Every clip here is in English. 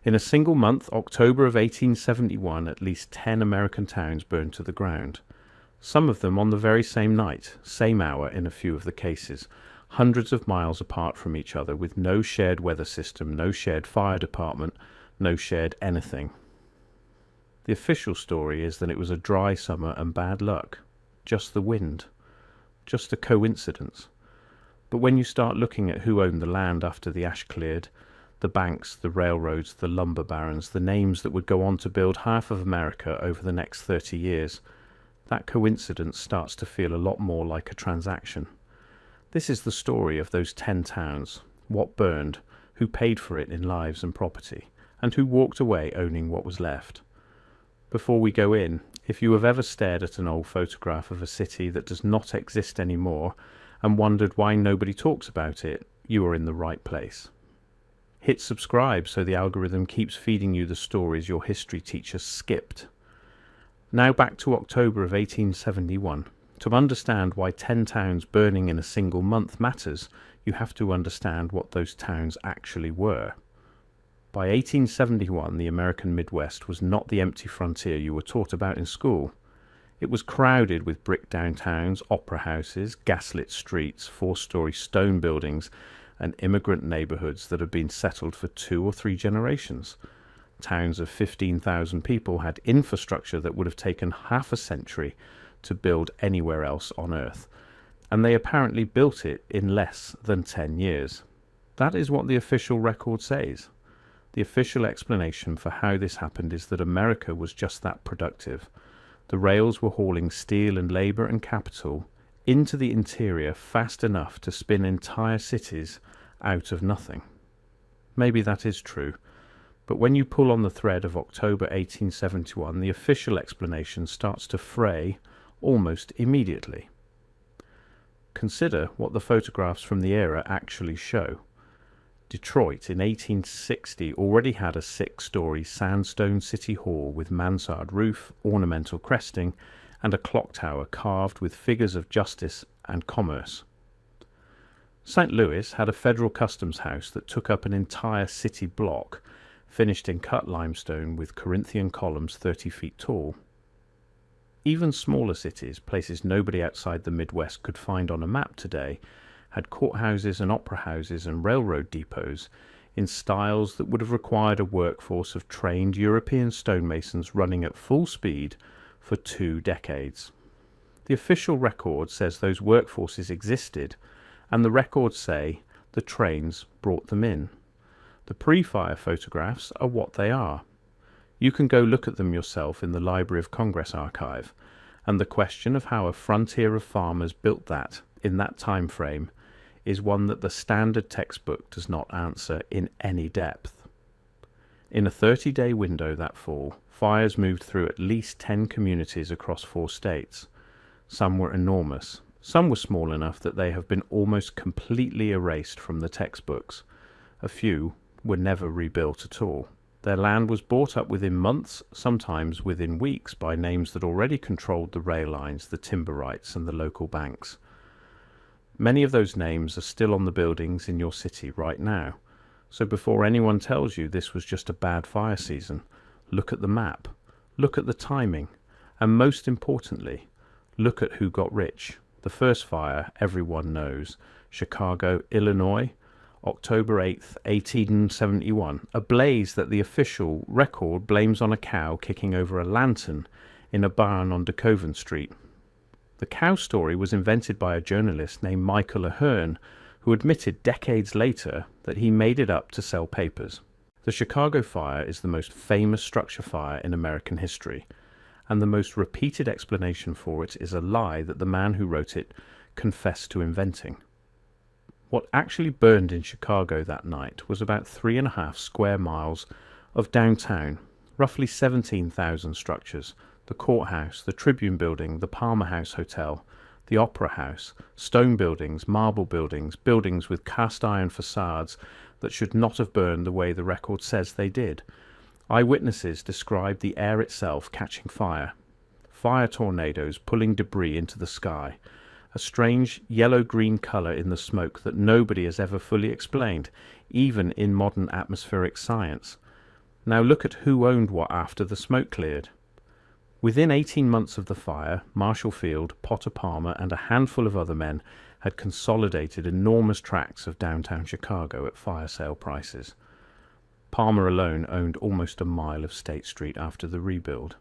In a single month, October of 1871, at least 10 American towns burned to the ground. Some of them on the very same night, same hour in a few of the cases, hundreds of miles apart from each other, with no shared weather system, no shared fire department, no shared anything. The official story is that it was a dry summer and bad luck. Just the wind. Just a coincidence. But when you start looking at who owned the land after the ash cleared, the banks, the railroads, the lumber barons, the names that would go on to build half of America over the next 30 years, that coincidence starts to feel a lot more like a transaction. This is the story of those 10 towns, what burned, who paid for it in lives and property, and who walked away owning what was left. Before we go in, if you have ever stared at an old photograph of a city that does not exist anymore and wondered why nobody talks about it, you are in the right place. Hit subscribe so the algorithm keeps feeding you the stories your history teacher skipped. Now back to October of 1871. To understand why 10 towns burning in a single month matters, you have to understand what those towns actually were. By 1871, the American Midwest was not the empty frontier you were taught about in school. It was crowded with brick downtowns, opera houses, gaslit streets, 4-story stone buildings, and immigrant neighborhoods that had been settled for 2 or 3 generations. Towns of 15,000 people had infrastructure that would have taken half a century to build anywhere else on Earth, and they apparently built it in less than 10 years. That is what the official record says. The official explanation for how this happened is that America was just that productive. The rails were hauling steel and labor and capital into the interior fast enough to spin entire cities out of nothing. Maybe that is true, but when you pull on the thread of October 1871, the official explanation starts to fray almost immediately. Consider what the photographs from the era actually show. Detroit in 1860 already had a 6-story sandstone city hall with mansard roof, ornamental cresting, and a clock tower carved with figures of justice and commerce. St. Louis had a federal customs house that took up an entire city block, finished in cut limestone with Corinthian columns 30 feet tall. Even smaller cities, places nobody outside the Midwest could find on a map today, had courthouses and opera houses and railroad depots in styles that would have required a workforce of trained European stonemasons running at full speed for 2 decades. The official record says those workforces existed, and the records say the trains brought them in. The pre-fire photographs are what they are. You can go look at them yourself in the Library of Congress archive, and the question of how a frontier of farmers built that in that time frame is one that the standard textbook does not answer in any depth. In a 30-day window that fall, fires moved through at least 10 communities across 4 states. Some were enormous. Some were small enough that they have been almost completely erased from the textbooks. A few were never rebuilt at all. Their land was bought up within months, sometimes within weeks, by names that already controlled the rail lines, the timber rights, and the local banks. Many of those names are still on the buildings in your city right now. So before anyone tells you this was just a bad fire season, look at the map, look at the timing, and most importantly, look at who got rich. The first fire everyone knows, Chicago, Illinois, October 8th, 1871, a blaze that the official record blames on a cow kicking over a lantern in a barn on DeKoven Street. The cow story was invented by a journalist named Michael Ahern, who admitted decades later that he made it up to sell papers. The Chicago fire is the most famous structure fire in American history, and the most repeated explanation for it is a lie that the man who wrote it confessed to inventing. What actually burned in Chicago that night was about 3.5 square miles of downtown, roughly 17,000 structures. The courthouse, the Tribune Building, the Palmer House Hotel, the Opera House, stone buildings, marble buildings, buildings with cast iron facades that should not have burned the way the record says they did. Eyewitnesses described the air itself catching fire, fire tornadoes pulling debris into the sky, a strange yellow-green colour in the smoke that nobody has ever fully explained, even in modern atmospheric science. Now look at who owned what after the smoke cleared. Within 18 months of the fire, Marshall Field, Potter Palmer, and a handful of other men had consolidated enormous tracts of downtown Chicago at fire sale prices. Palmer alone owned almost a mile of State Street after the rebuild.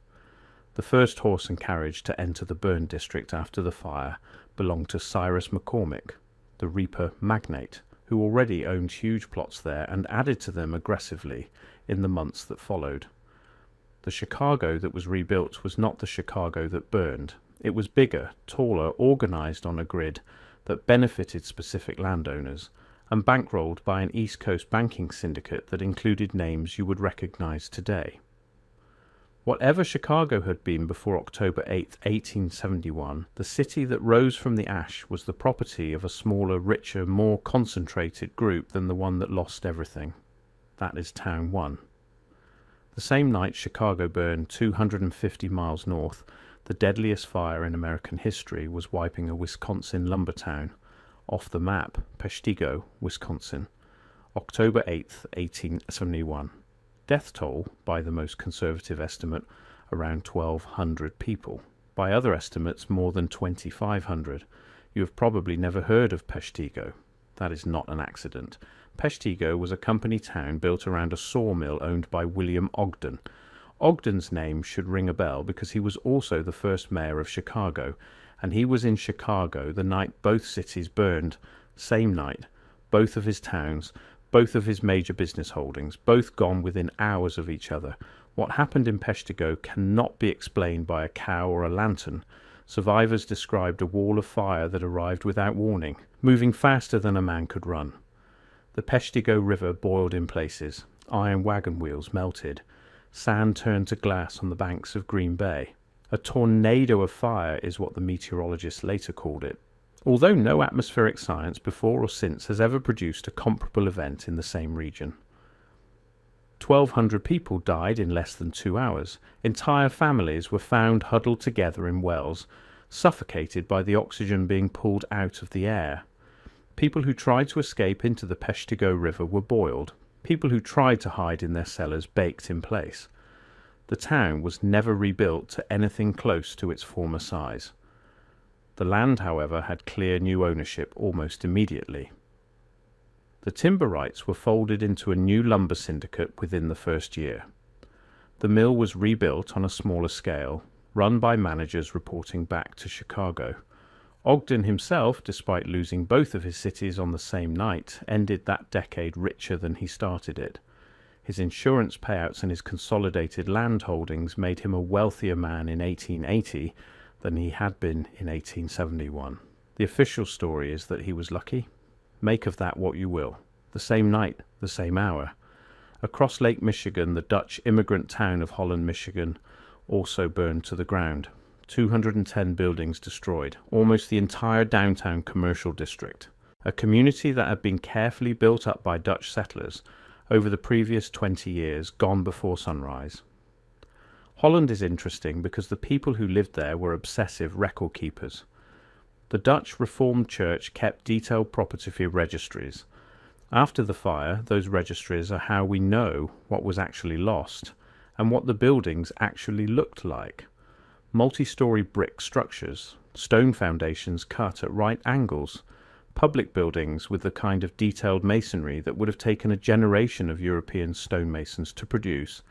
The first horse and carriage to enter the burned district after the fire belonged to Cyrus McCormick, the reaper magnate, who already owned huge plots there and added to them aggressively in the months that followed. The Chicago that was rebuilt was not the Chicago that burned. It was bigger, taller, organized on a grid that benefited specific landowners, and bankrolled by an East Coast banking syndicate that included names you would recognize today. Whatever Chicago had been before October 8, 1871, the city that rose from the ash was the property of a smaller, richer, more concentrated group than the one that lost everything. That is Town 1. The same night Chicago burned 250 miles north, the deadliest fire in American history was wiping a Wisconsin lumber town off the map, Peshtigo, Wisconsin, October 8, 1871. Death toll, by the most conservative estimate, around 1,200 people. By other estimates, more than 2,500. You have probably never heard of Peshtigo. That is not an accident. Peshtigo was a company town built around a sawmill owned by William Ogden. Ogden's name should ring a bell because he was also the first mayor of Chicago, and he was in Chicago the night both cities burned, same night, both of his towns, both of his major business holdings, both gone within hours of each other. What happened in Peshtigo cannot be explained by a cow or a lantern. Survivors described a wall of fire that arrived without warning, moving faster than a man could run. The Peshtigo River boiled in places, iron wagon wheels melted, sand turned to glass on the banks of Green Bay. A tornado of fire is what the meteorologists later called it, although no atmospheric science before or since has ever produced a comparable event in the same region. 1,200 people died in less than 2 hours. Entire families were found huddled together in wells, suffocated by the oxygen being pulled out of the air. People who tried to escape into the Peshtigo River were boiled. People who tried to hide in their cellars baked in place. The town was never rebuilt to anything close to its former size. The land, however, had clear new ownership almost immediately. The timber rights were folded into a new lumber syndicate within the first year. The mill was rebuilt on a smaller scale, run by managers reporting back to Chicago. Ogden himself, despite losing both of his cities on the same night, ended that decade richer than he started it. His insurance payouts and his consolidated land holdings made him a wealthier man in 1880 than he had been in 1871. The official story is that he was lucky. Make of that what you will. The same night, the same hour. Across Lake Michigan, the Dutch immigrant town of Holland, Michigan, also burned to the ground. 210 buildings destroyed, almost the entire downtown commercial district. A community that had been carefully built up by Dutch settlers over the previous 20 years, gone before sunrise. Holland is interesting because the people who lived there were obsessive record keepers. The Dutch Reformed Church kept detailed property registries. After the fire, those registries are how we know what was actually lost and what the buildings actually looked like. Multi-story brick structures, stone foundations cut at right angles, public buildings with the kind of detailed masonry that would have taken a generation of European stonemasons to produce,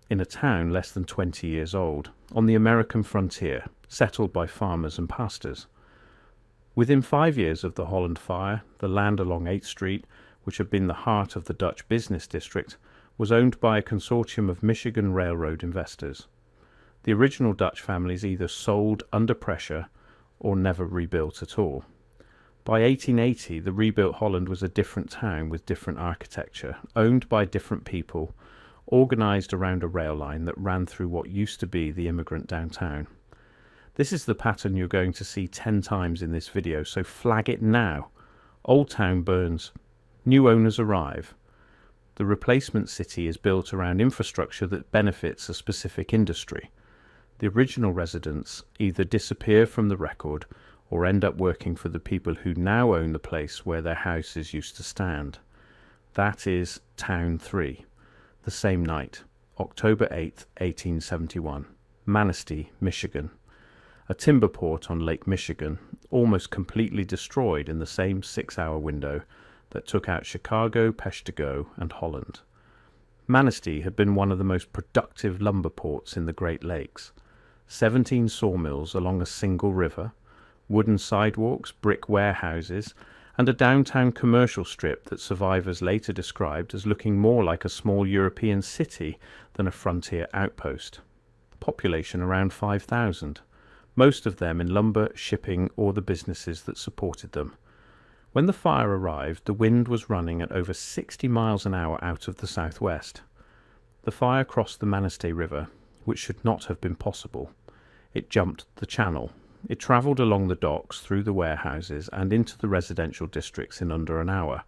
in a town less than 20 years old, on the American frontier, settled by farmers and pastors. Within 5 years of the Holland fire, the land along 8th Street, which had been the heart of the Dutch business district, was owned by a consortium of Michigan Railroad investors. The original Dutch families either sold under pressure or never rebuilt at all. By 1880, the rebuilt Holland was a different town with different architecture, owned by different people, organized around a rail line that ran through what used to be the immigrant downtown. This is the pattern you're going to see 10 times in this video, so flag it now. Old town burns. New owners arrive. The replacement city is built around infrastructure that benefits a specific industry. The original residents either disappear from the record or end up working for the people who now own the place where their houses used to stand. That is Town 3. The the same night, October 8, 1871, Manistee, Michigan. A timber port on Lake Michigan, almost completely destroyed in the same 6-hour window that took out Chicago, Peshtigo, and Holland. Manistee had been one of the most productive lumber ports in the Great Lakes. 17 sawmills along a single river, wooden sidewalks, brick warehouses, and a downtown commercial strip that survivors later described as looking more like a small European city than a frontier outpost. Population around 5,000. Most of them in lumber, shipping, or the businesses that supported them. When the fire arrived, the wind was running at over 60 miles an hour out of the southwest. The fire crossed the Manistee River, which should not have been possible. It jumped the channel. It travelled along the docks, through the warehouses, and into the residential districts in under an hour.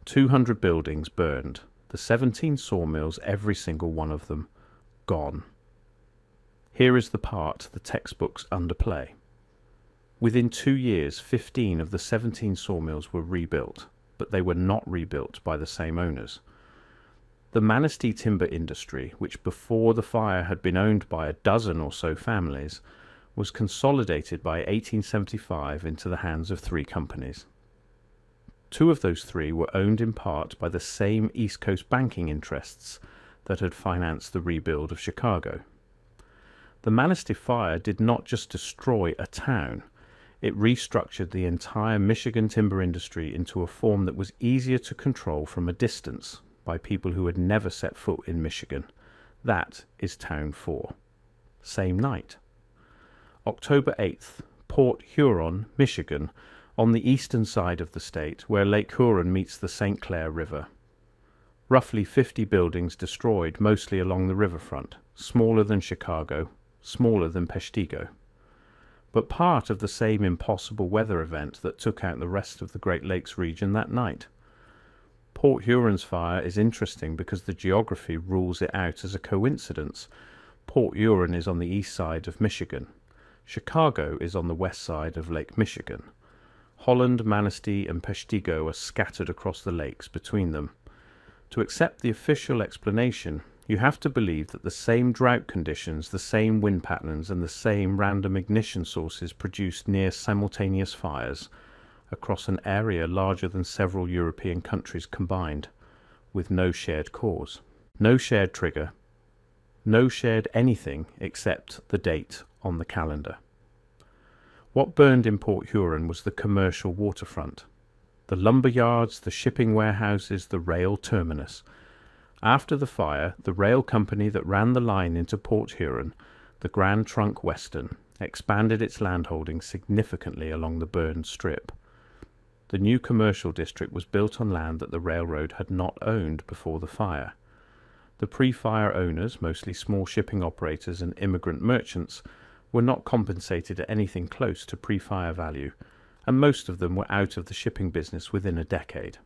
200 buildings burned. The 17 sawmills, every single one of them, gone. Here is the part the textbooks underplay. Within 2 years, 15 of the 17 sawmills were rebuilt, but they were not rebuilt by the same owners. The Manistee timber industry, which before the fire had been owned by a dozen or so families, was consolidated by 1875 into the hands of 3 companies. 2 of those 3 were owned in part by the same East Coast banking interests that had financed the rebuild of Chicago. The Manistee fire did not just destroy a town, it restructured the entire Michigan timber industry into a form that was easier to control from a distance by people who had never set foot in Michigan. That is Town 4. Same night. October 8th, Port Huron, Michigan, on the eastern side of the state where Lake Huron meets the St. Clair River. Roughly 50 buildings destroyed, mostly along the riverfront, smaller than Chicago, smaller than Peshtigo, but part of the same impossible weather event that took out the rest of the Great Lakes region that night. Port Huron's fire is interesting because the geography rules it out as a coincidence. Port Huron is on the east side of Michigan. Chicago is on the west side of Lake Michigan. Holland, Manistee, and Peshtigo are scattered across the lakes between them. To accept the official explanation, you have to believe that the same drought conditions, the same wind patterns, and the same random ignition sources produced near simultaneous fires across an area larger than several European countries combined, with no shared cause, no shared trigger, no shared anything except the date on the calendar. What burned in Port Huron was the commercial waterfront, the lumber yards, the shipping warehouses, the rail terminus. After the fire, the rail company that ran the line into Port Huron, the Grand Trunk Western, expanded its landholding significantly along the burned strip. The new commercial district was built on land that the railroad had not owned before the fire. The pre-fire owners, mostly small shipping operators and immigrant merchants, were not compensated at anything close to pre-fire value, and most of them were out of the shipping business within a decade.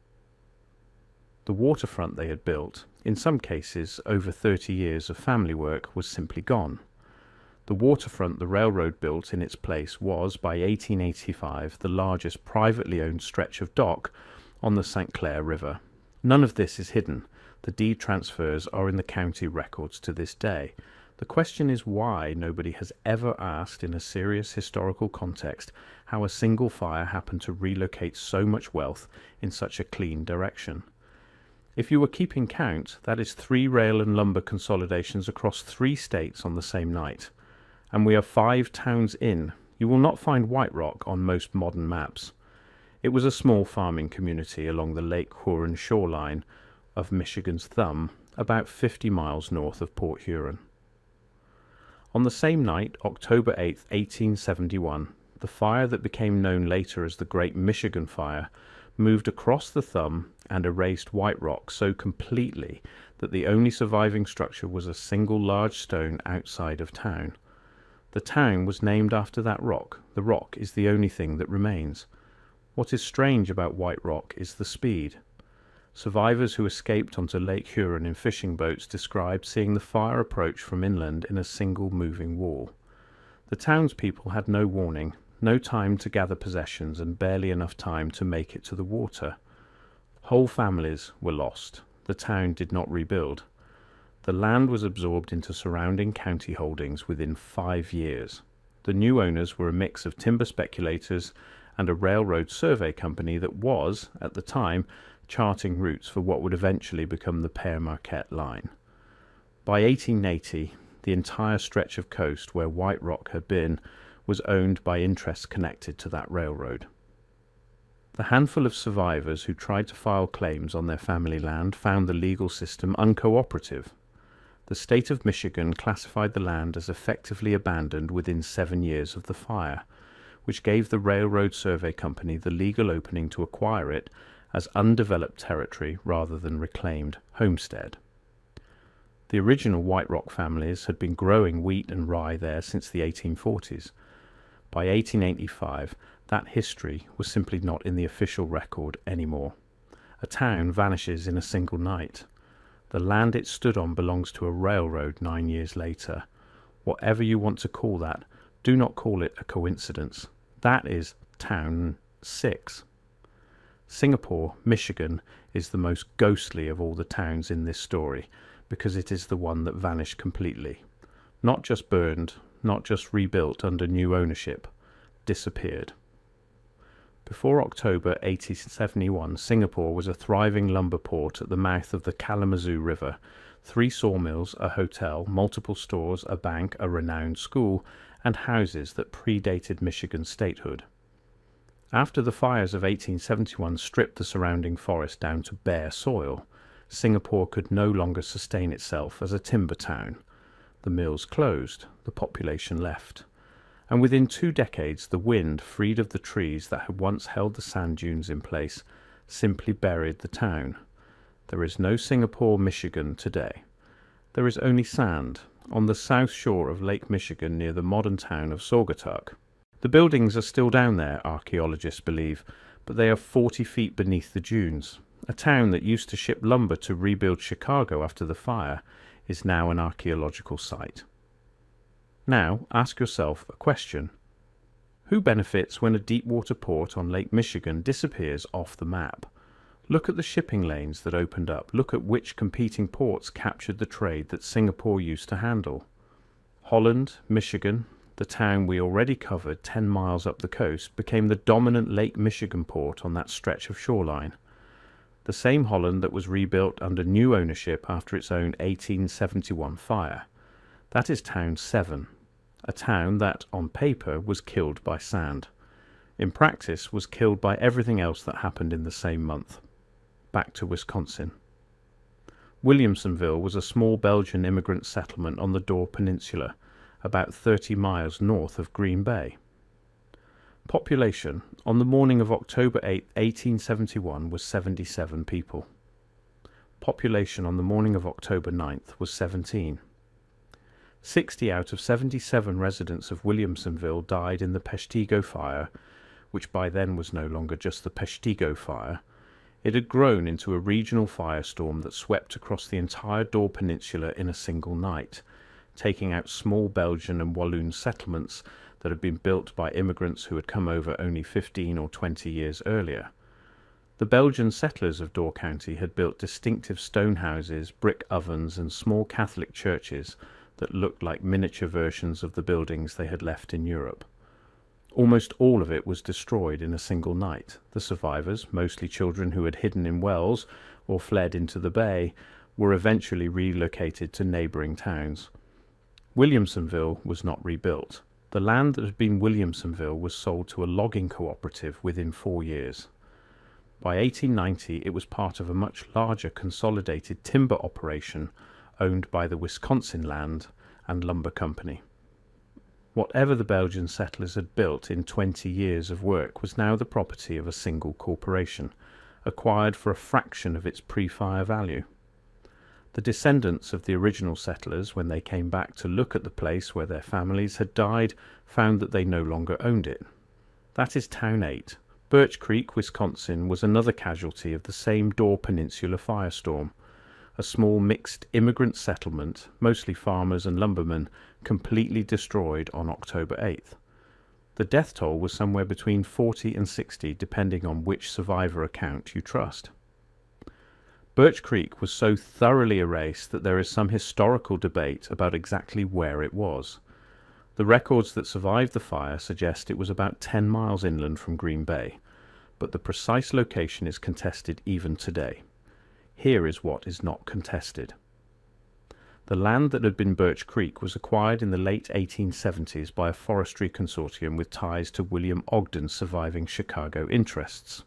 The waterfront they had built, in some cases over 30 years of family work, was simply gone. The waterfront the railroad built in its place was, by 1885, the largest privately owned stretch of dock on the St. Clair River. None of this is hidden. The deed transfers are in the county records to this day. The question is why nobody has ever asked in a serious historical context how a single fire happened to relocate so much wealth in such a clean direction. If you were keeping count, that is 3 rail and lumber consolidations across 3 states on the same night. And we are 5 towns in. You will not find White Rock on most modern maps. It was a small farming community along the Lake Huron shoreline of Michigan's Thumb, about 50 miles north of Port Huron. On the same night, October 8, 1871, the fire that became known later as the Great Michigan Fire moved across the Thumb and erased White Rock so completely that the only surviving structure was a single large stone outside of town. The town was named after that rock. The rock is the only thing that remains. What is strange about White Rock is the speed. Survivors who escaped onto Lake Huron in fishing boats described seeing the fire approach from inland in a single moving wall. The townspeople had no warning, no time to gather possessions, and barely enough time to make it to the water. Whole families were lost. The town did not rebuild. The land was absorbed into surrounding county holdings within 5 years. The new owners were a mix of timber speculators and a railroad survey company that was, at the time, charting routes for what would eventually become the Père Marquette line. By 1880, the entire stretch of coast where White Rock had been was owned by interests connected to that railroad. The handful of survivors who tried to file claims on their family land found the legal system uncooperative. The state of Michigan classified the land as effectively abandoned within 7 years of the fire, which gave the Railroad Survey Company the legal opening to acquire it as undeveloped territory rather than reclaimed homestead. The original White Rock families had been growing wheat and rye there since the 1840s. By 1885, that history was simply not in the official record anymore. A town vanishes in a single night. The land it stood on belongs to a railroad 9 years later. Whatever you want to call that, do not call it a coincidence. That is Town 6. Singapore, Michigan, is the most ghostly of all the towns in this story because it is the one that vanished completely. Not just burned, not just rebuilt under new ownership, disappeared. Before October 1871, Singapore was a thriving lumber port at the mouth of the Kalamazoo River. 3 sawmills, a hotel, multiple stores, a bank, a renowned school, and houses that predated Michigan's statehood. After the fires of 1871 stripped the surrounding forest down to bare soil, Singapore could no longer sustain itself as a timber town. The mills closed, the population left. And within 2 decades, the wind, freed of the trees that had once held the sand dunes in place, simply buried the town. There is no Singapore, Michigan today. There is only sand on the south shore of Lake Michigan near the modern town of Saugatuck. The buildings are still down there, archaeologists believe, but they are 40 feet beneath the dunes. A town that used to ship lumber to rebuild Chicago after the fire is now an archaeological site. Now, ask yourself a question. Who benefits when a deep water port on Lake Michigan disappears off the map? Look at the shipping lanes that opened up. Look at which competing ports captured the trade that Singapore used to handle. Holland, Michigan, the town we already covered 10 miles up the coast, became the dominant Lake Michigan port on that stretch of shoreline. The same Holland that was rebuilt under new ownership after its own 1871 fire. That is Town 7. A town that, on paper, was killed by sand. In practice, was killed by everything else that happened in the same month. Back to Wisconsin. Williamsonville was a small Belgian immigrant settlement on the Dore Peninsula, about 30 miles north of Green Bay. Population, on the morning of October 8, 1871, was 77 people. Population on the morning of October 9th was 17. 60 out of 77 residents of Williamsonville died in the Peshtigo fire, which by then was no longer just the Peshtigo fire. It had grown into a regional firestorm that swept across the entire Dore Peninsula in a single night, taking out small Belgian and Walloon settlements that had been built by immigrants who had come over only 15 or 20 years earlier. The Belgian settlers of Dore County had built distinctive stone houses, brick ovens, and small Catholic churches that looked like miniature versions of the buildings they had left in Europe. Almost all of it was destroyed in a single night. The survivors, mostly children who had hidden in wells or fled into the bay, were eventually relocated to neighbouring towns. Williamsonville was not rebuilt. The land that had been Williamsonville was sold to a logging cooperative within 4 years. By 1890, it was part of a much larger consolidated timber operation owned by the Wisconsin Land and Lumber Company. Whatever the Belgian settlers had built in 20 years of work was now the property of a single corporation, acquired for a fraction of its pre-fire value. The descendants of the original settlers, when they came back to look at the place where their families had died, found that they no longer owned it. That is Town 8. Birch Creek, Wisconsin, was another casualty of the same Dore Peninsula firestorm. A small mixed immigrant settlement, mostly farmers and lumbermen, completely destroyed on October 8th. The death toll was somewhere between 40 and 60, depending on which survivor account you trust. Birch Creek was so thoroughly erased that there is some historical debate about exactly where it was. The records that survived the fire suggest it was about 10 miles inland from Green Bay, but the precise location is contested even today. Here is what is not contested. The land that had been Birch Creek was acquired in the late 1870s by a forestry consortium with ties to William Ogden's surviving Chicago interests.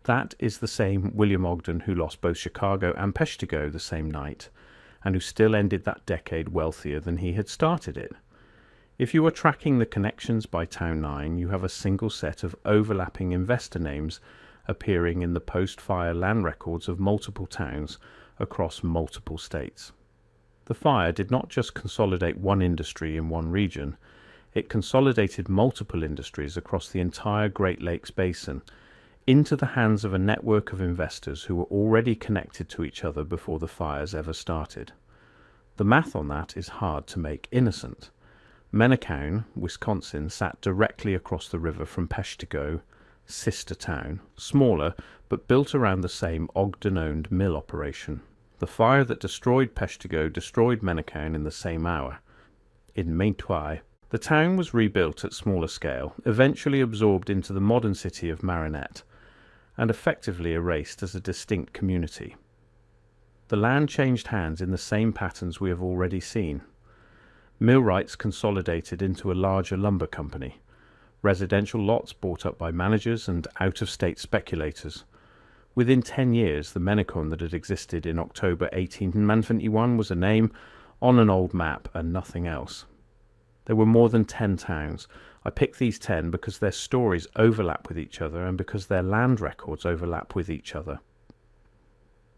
That is the same William Ogden who lost both Chicago and Peshtigo the same night, and who still ended that decade wealthier than he had started it. If you are tracking the connections by Town 9, you have a single set of overlapping investor names appearing in the post-fire land records of multiple towns across multiple states. The fire did not just consolidate one industry in one region, it consolidated multiple industries across the entire Great Lakes Basin into the hands of a network of investors who were already connected to each other before the fires ever started. The math on that is hard to make innocent. Menachem, Wisconsin, sat directly across the river from Peshtigo, sister town, smaller but built around the same Ogden-owned mill operation. The fire that destroyed Peshtigo destroyed Menachem in the same hour. In Maintwai, the town was rebuilt at smaller scale, eventually absorbed into the modern city of Marinette, and effectively erased as a distinct community. The land changed hands in the same patterns we have already seen. Millwrights consolidated into a larger lumber company, residential lots bought up by managers and out-of-state speculators. Within 10 years, the Menachem that had existed in October 1891 was a name on an old map and nothing else. There were more than 10 towns. I picked these 10 because their stories overlap with each other and because their land records overlap with each other.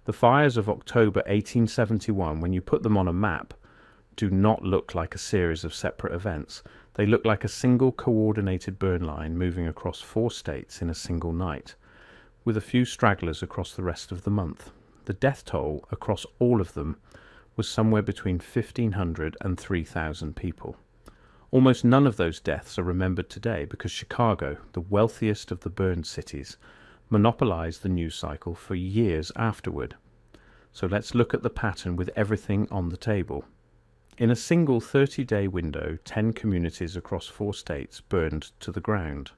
The fires of October 1871, when you put them on a map, do not look like a series of separate events. They look like a single coordinated burn line moving across 4 states in a single night, with a few stragglers across the rest of the month. The death toll across all of them was somewhere between 1,500 and 3,000 people. Almost none of those deaths are remembered today because Chicago, the wealthiest of the burned cities, monopolized the news cycle for years afterward. So let's look at the pattern with everything on the table. In a single 30-day window, 10 communities across 4 states burned to the ground.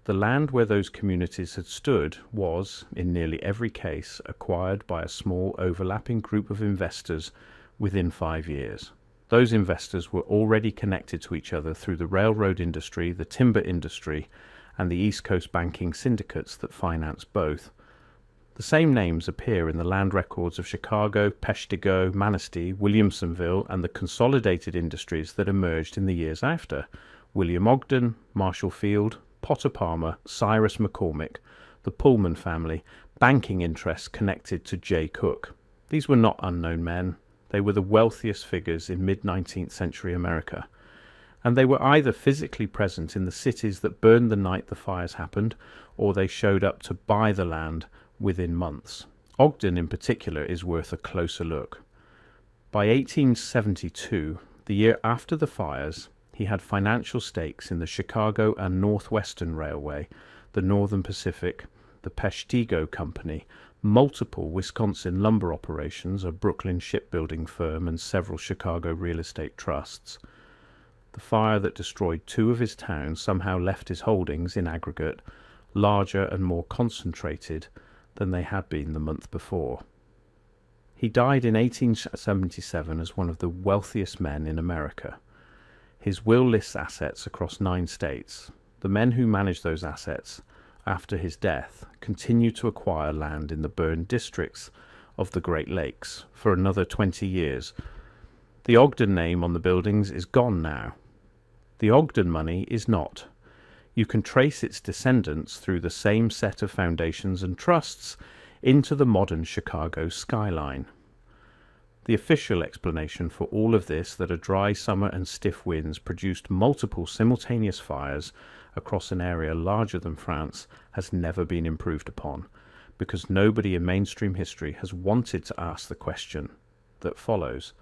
The land where those communities had stood was, in nearly every case, acquired by a small overlapping group of investors within 5 years. Those investors were already connected to each other through the railroad industry, the timber industry, and the East Coast banking syndicates that finance both. The same names appear in the land records of Chicago, Peshtigo, Manistee, Williamsonville, and the consolidated industries that emerged in the years after: William Ogden, Marshall Field, Potter Palmer, Cyrus McCormick, the Pullman family, banking interests connected to Jay Cooke. These were not unknown men. They were the wealthiest figures in mid-19th century America, and they were either physically present in the cities that burned the night the fires happened, or they showed up to buy the land within months. Ogden in particular is worth a closer look. By 1872, the year after the fires, he had financial stakes in the Chicago and Northwestern Railway, the Northern Pacific, the Peshtigo Company, multiple Wisconsin lumber operations, a Brooklyn shipbuilding firm, and several Chicago real estate trusts. The fire that destroyed 2 of his towns somehow left his holdings, in aggregate, larger and more concentrated than they had been the month before. He died in 1877 as one of the wealthiest men in America. His will lists assets across 9 states. The men who managed those assets after his death continued to acquire land in the burned districts of the Great Lakes for another 20 years. The Ogden name on the buildings is gone now. The Ogden money is not. You can trace its descendants through the same set of foundations and trusts into the modern Chicago skyline. The official explanation for all of this, that a dry summer and stiff winds produced multiple simultaneous fires across an area larger than France, has never been improved upon, because nobody in mainstream history has wanted to ask the question that follows.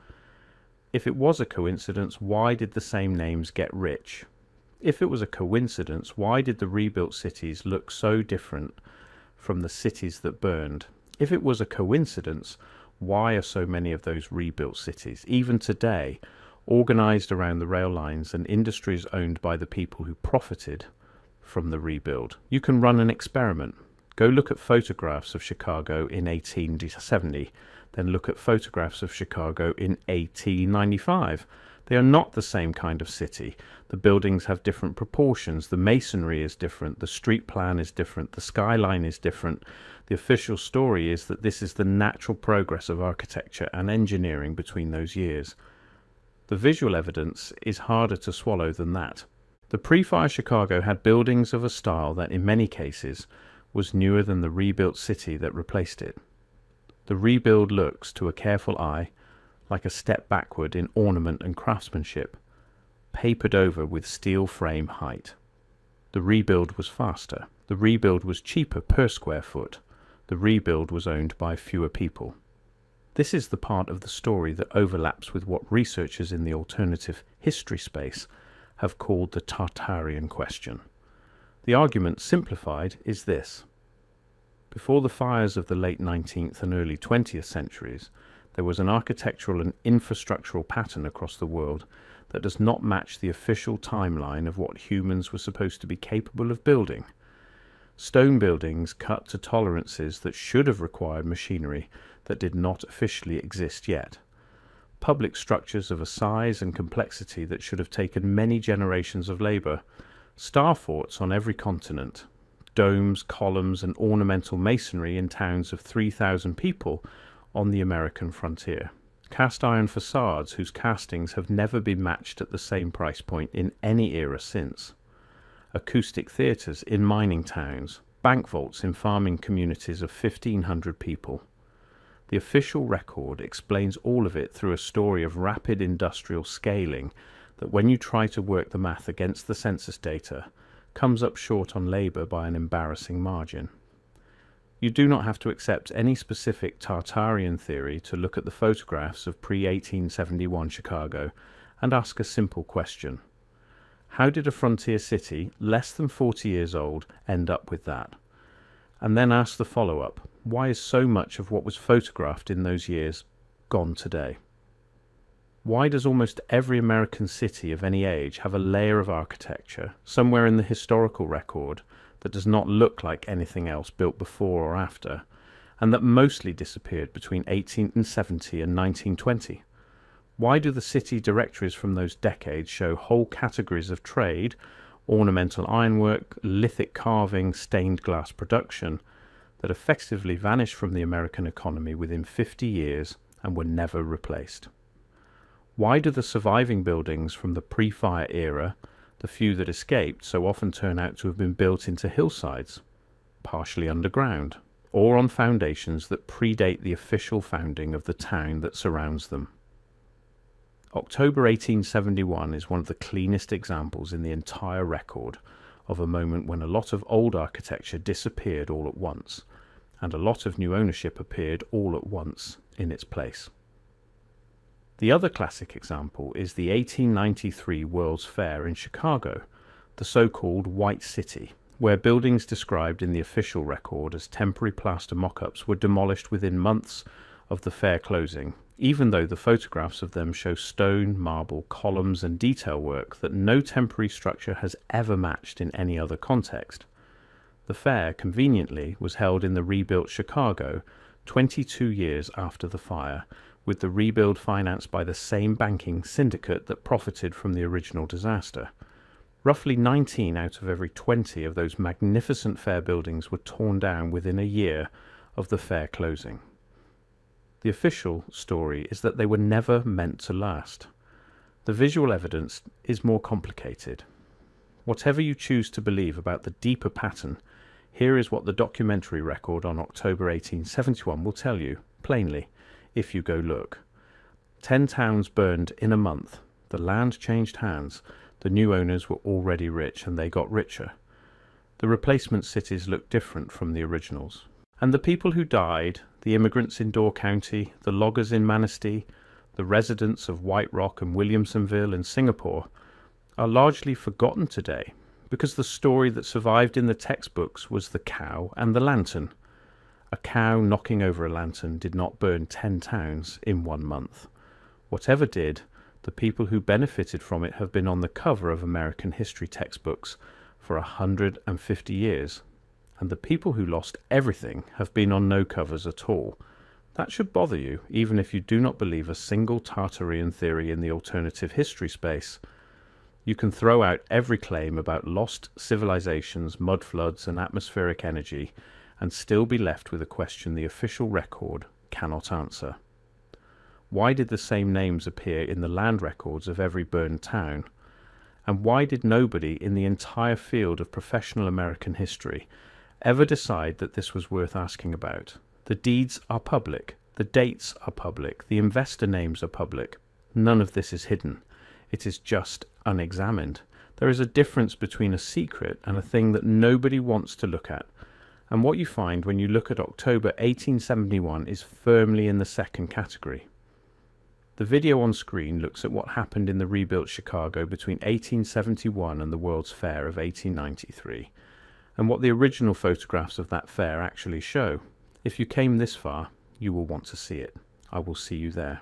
If it was a coincidence, why did the same names get rich? If it was a coincidence, why did the rebuilt cities look so different from the cities that burned? If it was a coincidence, why are so many of those rebuilt cities, even today, organized around the rail lines and industries owned by the people who profited from the rebuild? You can run an experiment. Go look at photographs of Chicago in 1870, then look at photographs of Chicago in 1895. They are not the same kind of city. The buildings have different proportions, the masonry is different, the street plan is different, the skyline is different. The official story is that this is the natural progress of architecture and engineering between those years. The visual evidence is harder to swallow than that. The pre-fire Chicago had buildings of a style that in many cases was newer than the rebuilt city that replaced it. The rebuild looks, to a careful eye, like a step backward in ornament and craftsmanship, papered over with steel frame height. The rebuild was faster. The rebuild was cheaper per square foot. The rebuild was owned by fewer people. This is the part of the story that overlaps with what researchers in the alternative history space have called the Tartarian question. The argument, simplified, is this. Before the fires of the late 19th and early 20th centuries, there was an architectural and infrastructural pattern across the world that does not match the official timeline of what humans were supposed to be capable of building. Stone buildings cut to tolerances that should have required machinery that did not officially exist yet. Public structures of a size and complexity that should have taken many generations of labor. Star forts on every continent. Domes, columns, and ornamental masonry in towns of 3,000 people on the American frontier. Cast iron facades whose castings have never been matched at the same price point in any era since. Acoustic theatres in mining towns. Bank vaults in farming communities of 1,500 people. The official record explains all of it through a story of rapid industrial scaling that, when you try to work the math against the census data, comes up short on labour by an embarrassing margin. You do not have to accept any specific Tartarian theory to look at the photographs of pre-1871 Chicago and ask a simple question. How did a frontier city, less than 40 years old, end up with that? And then ask the follow-up, why is so much of what was photographed in those years gone today? Why does almost every American city of any age have a layer of architecture, somewhere in the historical record, that does not look like anything else built before or after, and that mostly disappeared between 1870 and 1920? Why do the city directories from those decades show whole categories of trade, ornamental ironwork, lithic carving, stained glass production, that effectively vanished from the American economy within 50 years and were never replaced? Why do the surviving buildings from the pre-fire era, the few that escaped, so often turn out to have been built into hillsides, partially underground, or on foundations that predate the official founding of the town that surrounds them? October 1871 is one of the cleanest examples in the entire record of a moment when a lot of old architecture disappeared all at once, and a lot of new ownership appeared all at once in its place. The other classic example is the 1893 World's Fair in Chicago, the so-called White City, where buildings described in the official record as temporary plaster mock-ups were demolished within months of the fair closing, even though the photographs of them show stone, marble, columns and detail work that no temporary structure has ever matched in any other context. The fair, conveniently, was held in the rebuilt Chicago 22 years after the fire, with the rebuild financed by the same banking syndicate that profited from the original disaster. Roughly 19 out of every 20 of those magnificent fair buildings were torn down within a year of the fair closing. The official story is that they were never meant to last. The visual evidence is more complicated. Whatever you choose to believe about the deeper pattern, here is what the documentary record on October 1871 will tell you, plainly, if you go look. 10 towns burned in a month. The land changed hands. The new owners were already rich, and they got richer. The replacement cities looked different from the originals. And the people who died, the immigrants in Door County, the loggers in Manistee, the residents of White Rock and Williamsonville in Singapore, are largely forgotten today, because the story that survived in the textbooks was the cow and the lantern. A cow knocking over a lantern did not burn 10 towns in 1 month. Whatever did, the people who benefited from it have been on the cover of American history textbooks for 150 years, and the people who lost everything have been on no covers at all. That should bother you, even if you do not believe a single Tartarian theory in the alternative history space. You can throw out every claim about lost civilizations, mud floods, and atmospheric energy, and still be left with a question the official record cannot answer. Why did the same names appear in the land records of every burned town? And why did nobody in the entire field of professional American history ever decide that this was worth asking about? The deeds are public, the dates are public, the investor names are public. None of this is hidden. It is just unexamined. There is a difference between a secret and a thing that nobody wants to look at. And what you find when you look at October 1871 is firmly in the second category. The video on screen looks at what happened in the rebuilt Chicago between 1871 and the World's Fair of 1893, and what the original photographs of that fair actually show. If you came this far, you will want to see it. I will see you there.